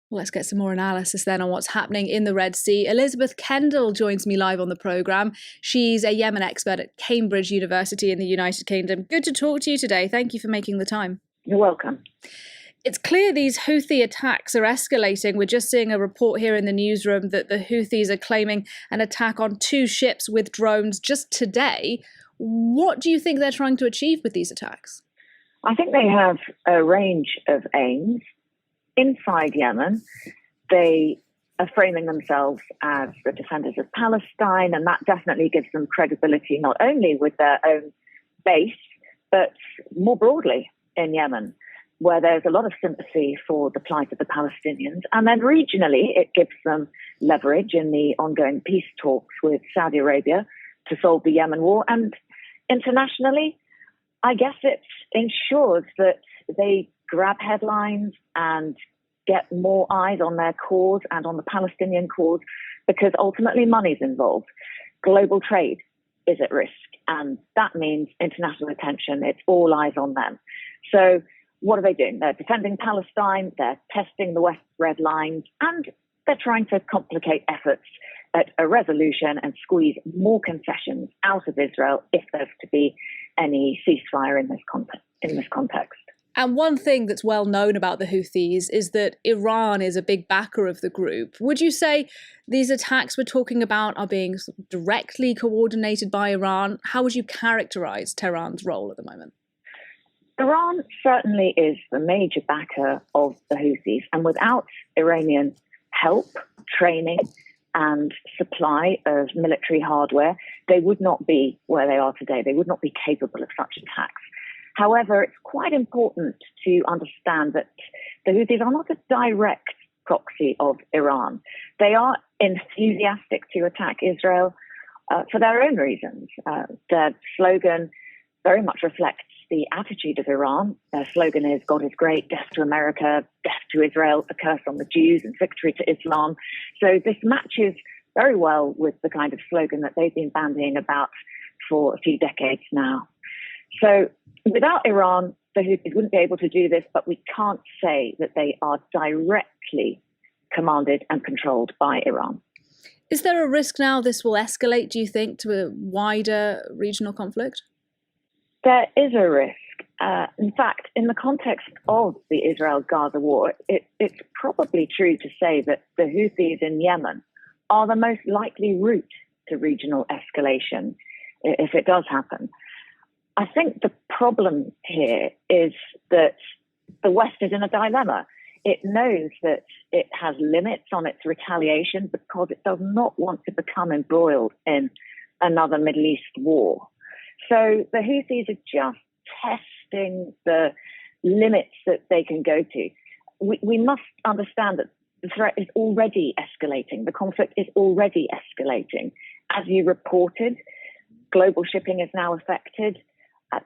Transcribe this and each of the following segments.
Well, let's get some more analysis then on what's happening in the Red Sea. Elisabeth Kendall joins me live on the programme. She's a Yemen expert at Cambridge University in the United Kingdom. Good to talk to you today. Thank you for making the time. You're welcome. It's clear these Houthi attacks are escalating. We're just seeing a report here in the newsroom that the Houthis are claiming an attack on 2 ships with drones just today. What do you think they're trying to achieve with these attacks? I think they have a range of aims. Inside Yemen, they are framing themselves as the defenders of Palestine, and that definitely gives them credibility not only with their own base, but more broadly in Yemen, where there's a lot of sympathy for the plight of the Palestinians. And then regionally, it gives them leverage in the ongoing peace talks with Saudi Arabia to solve the Yemen war. And internationally, I guess it ensures that they grab headlines and get more eyes on their cause and on the Palestinian cause, because ultimately money's involved. Global trade is at risk, and that means international attention. It's all eyes on them. So what are they doing? They're defending Palestine, they're testing the West's red lines, and they're trying to complicate efforts at a resolution and squeeze more concessions out of Israel if there's to be any ceasefire in this context. And one thing that's well known about the Houthis is that Iran is a big backer of the group. Would you say these attacks we're talking about are being directly coordinated by Iran? How would you characterize Tehran's role at the moment? Iran certainly is the major backer of the Houthis, and without Iranian help, training, and supply of military hardware, they would not be where they are today. They would not be capable of such attacks. However, it's quite important to understand that the Houthis are not a direct proxy of Iran. They are enthusiastic to attack Israel for their own reasons. Their slogan very much reflects the attitude of Iran. Their slogan is "God is great, death to America, death to Israel, a curse on the Jews, and victory to Islam." So this matches very well with the kind of slogan that they've been bandying about for a few decades now. So without Iran, the Houthis wouldn't be able to do this, but we can't say that they are directly commanded and controlled by Iran. Is there a risk now this will escalate, do you think, to a wider regional conflict? There is a risk. In fact, in the context of the Israel-Gaza war, it's probably true to say that the Houthis in Yemen are the most likely route to regional escalation if it does happen. I think the problem here is that the West is in a dilemma. It knows that it has limits on its retaliation because it does not want to become embroiled in another Middle East war. So the Houthis are just testing the limits that they can go to. We must understand that the threat is already escalating. The conflict is already escalating. As you reported, global shipping is now affected.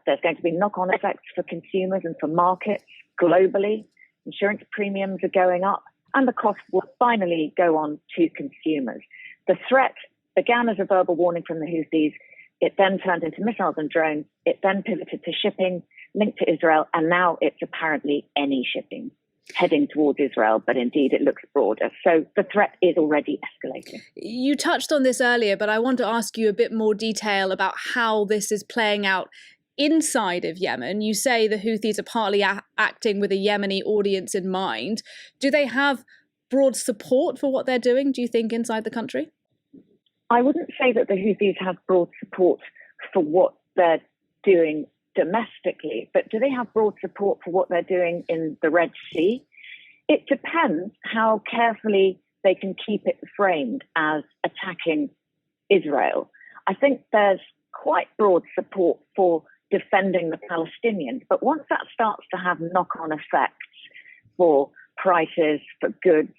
There's going to be knock-on effects for consumers and for markets globally. Insurance premiums are going up, and the cost will finally go on to consumers. The threat began as a verbal warning from the Houthis. It then turned into missiles and drones. It then pivoted to shipping linked to Israel, and now it's apparently any shipping heading towards Israel, but indeed it looks broader. So the threat is already escalating. You touched on this earlier, but I want to ask you a bit more detail about how this is playing out inside of Yemen. You say the Houthis are partly acting with a Yemeni audience in mind. Do they have broad support for what they're doing, do you think, inside the country? I wouldn't say that the Houthis have broad support for what they're doing domestically, but do they have broad support for what they're doing in the Red Sea? It depends how carefully they can keep it framed as attacking Israel. I think there's quite broad support for defending the Palestinians, but once that starts to have knock-on effects for prices, for goods,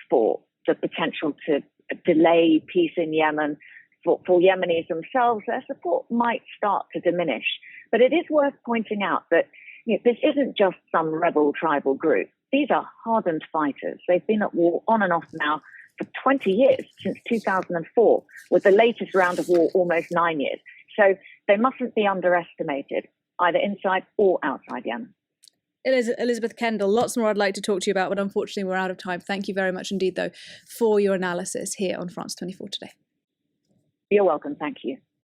for the potential to delay peace in Yemen, for Yemenis themselves, their support might start to diminish. But it is worth pointing out that this isn't just some rebel tribal group. These are hardened fighters. They've been at war on and off now for 20 years, since 2004, with the latest round of war almost 9 years. So they mustn't be underestimated, either inside or outside Yemen. Elisabeth Kendall, lots more I'd like to talk to you about, but unfortunately we're out of time. Thank you very much indeed, though, for your analysis here on France 24 today. You're welcome. Thank you.